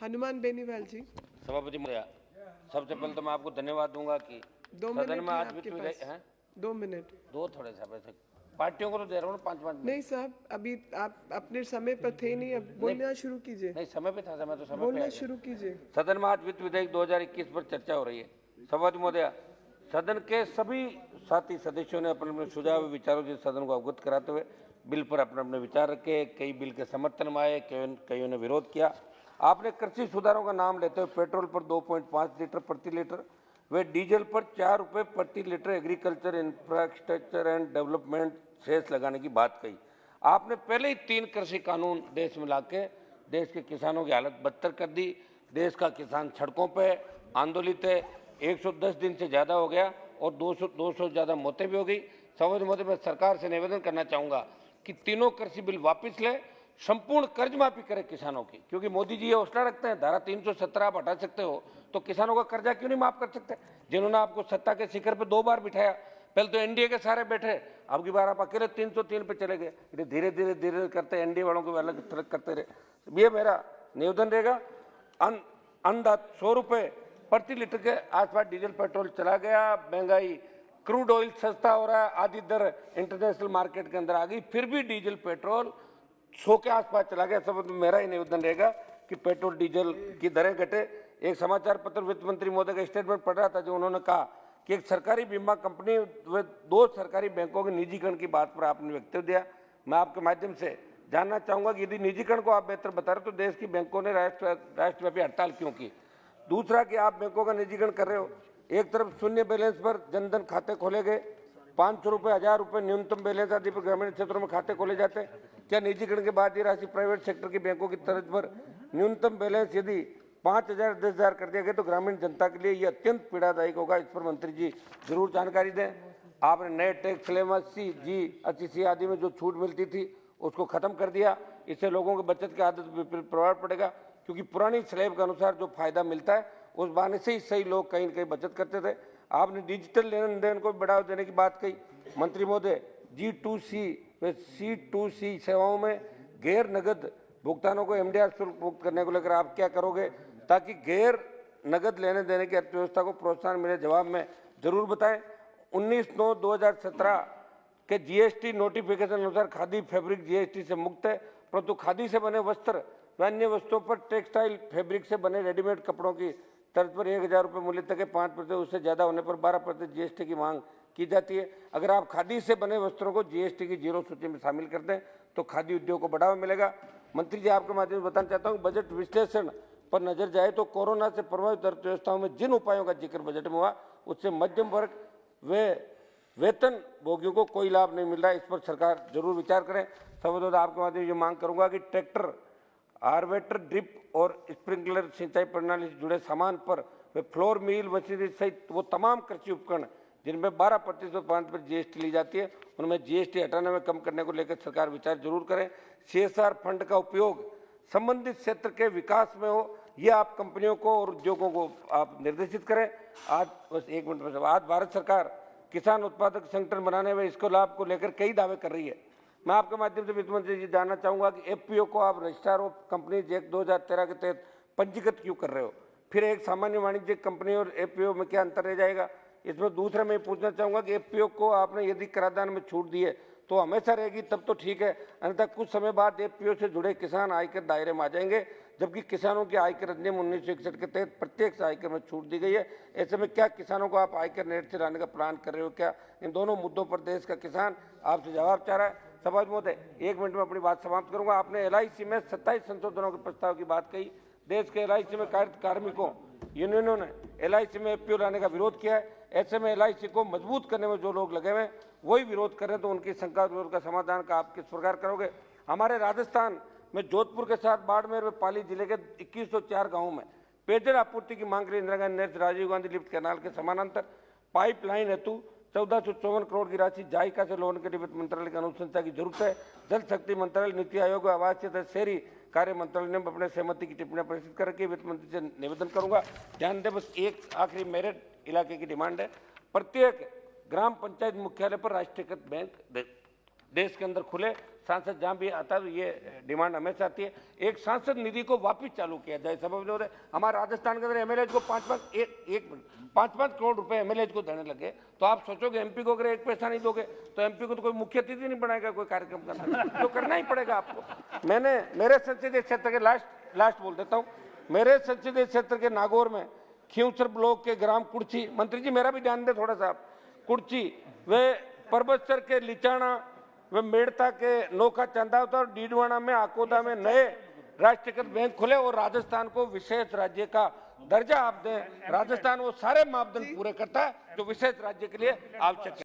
हनुमान बेनीवाल जी। सभापति महोदय, सबसे पहले तो मैं आपको धन्यवाद दूंगा कि 2 सदन मिनट में है आज आपके वित्त पास। विधेयक हैं। 2 मिनट। दो थोड़े से पैसे पार्टियों को तो दे रहा हूँ 5-5 मिनट। नहीं साहब, अभी आप अपने समय पर थे नहीं, अब बोलना शुरू कीजिए। नहीं, समय पे था, समय तो समय पे बोलना आ गया। शुरू कीजिए। सदन में आज वित्त विधेयक 2021 पर चर्चा हो रही है। सभापति महोदय, सदन के सभी साथी सदस्यों ने अपने अपने सुझाव विचारों से सदन को अवगत कराते हुए बिल पर अपने अपने विचार रखे। कई बिल के समर्थन में आए, कईयों ने विरोध किया। आपने कृषि सुधारों का नाम लेते हुए पेट्रोल पर 2.5 लीटर प्रति लीटर वे डीजल पर 4 रुपये प्रति litre agriculture infrastructure and development cess लगाने की बात कही। आपने पहले ही 3 कृषि कानून देश में लाके देश के किसानों की हालत बदतर कर दी। देश का किसान सड़कों पे आंदोलित है। 110 दिन से ज़्यादा हो गया और 200 ज़्यादा मौतें भी हो गई। सभापति महोदय, मैं सरकार से निवेदन करना चाहूँगा कि तीनों कृषि बिल वापस ले, संपूर्ण कर्ज माफी करे किसानों की, क्योंकि मोदी जी ये हौसला रखते हैं धारा 317 आप हटा सकते हो तो किसानों का कर्जा क्यों नहीं माफ कर सकते? जिन्होंने आपको सत्ता के शिखर पे 2 बार बिठाया, पहले तो एनडीए के सारे बैठे, अब की बार आप अकेले 303 पे चले गए। धीरे धीरे धीरे करते एनडीए वालों को अलग थलग करते रहे। ये मेरा निवेदन रहेगा। अंदाज 100 रुपये प्रति लीटर के आसपास डीजल पेट्रोल चला गया। महंगाई, क्रूड ऑयल सस्ता हो रहा है, आधी दर इंटरनेशनल मार्केट के अंदर आ गई, फिर भी डीजल पेट्रोल 100 के आसपास चला गया। सब मेरा ही निवेदन रहेगा कि पेट्रोल डीजल की दरें घटे। एक समाचार पत्र वित्त मंत्री महोदय का स्टेटमेंट पढ़ रहा था, जो उन्होंने कहा कि एक सरकारी बीमा कंपनी व 2 सरकारी बैंकों के निजीकरण की बात पर आपने वक्तव्य दिया। मैं आपके माध्यम से जानना चाहूंगा कि यदि निजीकरण को आप बेहतर बता रहे तो देश की बैंकों ने राष्ट्रव्यापी हड़ताल क्यों की? दूसरा कि आप बैंकों का निजीकरण कर रहे हो, एक तरफ शून्य बैलेंस पर जनधन खाते खोले गए, 500 रुपये, 1000 रुपये न्यूनतम बैलेंस आदि पर ग्रामीण क्षेत्रों में खाते खोले जाते हैं। क्या निजीकरण के बाद ये राशि प्राइवेट सेक्टर की बैंकों की तर्ज पर न्यूनतम बैलेंस यदि 5000, 10,000 कर दिया गया तो ग्रामीण जनता के लिए ये अत्यंत पीड़ादायक होगा? इस पर मंत्री जी जरूर जानकारी दें। आपने नए टैक्स स्लैब 80C आदि में जो छूट मिलती थी उसको खत्म कर दिया। इससे लोगों की बचत की आदत पर प्रभाव पड़ेगा, क्योंकि पुरानी स्लैब के अनुसार जो फायदा मिलता है उस बहाने से ही सही लोग कहीं न कहीं बचत करते थे। आपने डिजिटल लेन देन को बढ़ावा देने की बात कही। मंत्री महोदय, G2C व C2C सेवाओं में गैर नगद भुगतानों को MDR शुल्क मुक्त करने को लेकर आप क्या करोगे, ताकि गैर नगद लेने देने की अर्थव्यवस्था को प्रोत्साहन मिले? जवाब में जरूर बताएं। 19/9/2017 के GST नोटिफिकेशन अनुसार खादी फैब्रिक GST से मुक्त है, परंतु खादी से बने वस्त्र व अन्य वस्तुओं पर टेक्सटाइल फैब्रिक से बने रेडीमेड कपड़ों की तर्ज पर 1000 रुपये मूल्य तक के 5%, उससे ज़्यादा होने पर 12% GST की मांग की जाती है। अगर आप खादी से बने वस्त्रों को GST की 0 सूची में शामिल कर दें तो खादी उद्योग को बढ़ावा मिलेगा। मंत्री जी, आपके माध्यम से बताना चाहता हूँ, बजट विश्लेषण पर नजर जाए तो कोरोना से प्रभावित अर्थव्यवस्थाओं में जिन उपायों का जिक्र बजट में हुआ उससे मध्यम वर्ग व वेतन भोगियों को कोई लाभ नहीं मिल रहा है। इस पर सरकार जरूर विचार करें। सबसे आपके माध्यम से ये मांग करूंगा कि ट्रैक्टर, हार्वेस्टर, ड्रिप और स्प्रिंकलर सिंचाई प्रणाली से जुड़े सामान पर वे फ्लोर मिल मशीनरी सहित वो तमाम कृषि उपकरण जिनमें 12% 5% GST ली जाती है, उनमें GST हटाने में कम करने को लेकर सरकार विचार जरूर करें। CSR फंड का उपयोग संबंधित क्षेत्र के विकास में हो, ये आप कंपनियों को और उद्योगों को आप निर्देशित करें। आज बस 1 मिनट में, आज भारत सरकार किसान उत्पादक संगठन बनाने में इसको लाभ को लेकर कई दावे कर रही है। मैं आपके माध्यम से वित्त मंत्री जी जानना चाहूंगा कि FPO को आप रजिस्ट्रार ऑफ कंपनीज एक्ट 2013 के तहत पंजीकृत क्यों कर रहे हो? फिर एक सामान्य वाणिज्यिक कंपनी और FPO में क्या अंतर रह जाएगा? इसमें दूसरा मैं पूछना चाहूंगा कि FPO को आपने यदि कराधान में छूट दी है तो हमेशा रहेगी, तब तो ठीक है, अन्यथा कुछ समय बाद FPO से जुड़े किसान आयकर दायरे में आ जाएंगे, जबकि किसानों के आयकर अधिनियम 1961 के तहत प्रत्येक आयकर में छूट दी गई है। ऐसे में क्या किसानों को आप आयकर नेट से लाने का प्लान कर रहे हो? क्या इन दोनों मुद्दों पर देश का किसान आपसे जवाब चाह रहा है? सभापति महोदय, 1 मिनट में अपनी बात समाप्त करूंगा। आपने LIC में 27 संशोधनों के प्रस्ताव की बात कही। देश के LIC में कार्यरत कार्मिकों यूनियनों ने LIC में FPO लाने का विरोध किया है। ऐसे में LIC को मजबूत करने में जो लोग लगे हुए हैं वही विरोध कर रहे हैं, तो उनकी शंका विरोध का समाधान का आप किस प्रकार करोगे? हमारे राजस्थान में जोधपुर के साथ बाड़मेर व पाली जिले के 2104 गाँवों में पेयजल आपूर्ति की मांग के लिए इंदिरा गांधी नहर से राजीव गांधी लिफ्ट कैनाल के समानांतर पाइपलाइन हेतु 1454 करोड़ की राशि जायका से लोन के लिए वित्त मंत्रालय की अनुशंसा की जरूरत है। जल शक्ति मंत्रालय, नीति आयोग, आवासीय तथा शहरी कार्य मंत्रालय ने अपने सहमति की टिप्पणियां प्रस्तुत करके वित्त मंत्री से निवेदन करूंगा। ध्यान दें, बस एक आखिरी मेरठ इलाके की डिमांड है, प्रत्येक ग्राम पंचायत मुख्यालय पर राष्ट्रीयकृत बैंक देश के अंदर खुले, सांसद जहाँ भी आता है तो ये डिमांड हमेशा आती है, एक सांसद निधि को वापस चालू किया जाए। सबब ने हमारे राजस्थान के अंदर एमएलए को 5-5 करोड़ रुपए एमएलए को देने लगे, तो आप सोचोगे एमपी को अगर एक पैसा नहीं दोगे तो एमपी को तो कोई मुख्य अतिथि नहीं बनाएगा कोई कार्यक्रम करना, तो करना ही पड़ेगा आपको। मैंने मेरे संसदीय क्षेत्र के लास्ट बोल देता हूँ, मेरे संसदीय क्षेत्र के नागौर में खींवसर ब्लॉक के ग्राम कुर्ची, मंत्री जी मेरा भी ध्यान दे थोड़ा सा आप, कुर्ची वे परबतसर के लिचाना वे मेड़ता के नौका चंदावता और डीडवाना में आकोदा में नए राष्ट्रीयकृत बैंक खुले और राजस्थान को विशेष राज्य का दर्जा आप दें। राजस्थान वो सारे मापदंड पूरे करता है जो विशेष राज्य के लिए आवश्यक है।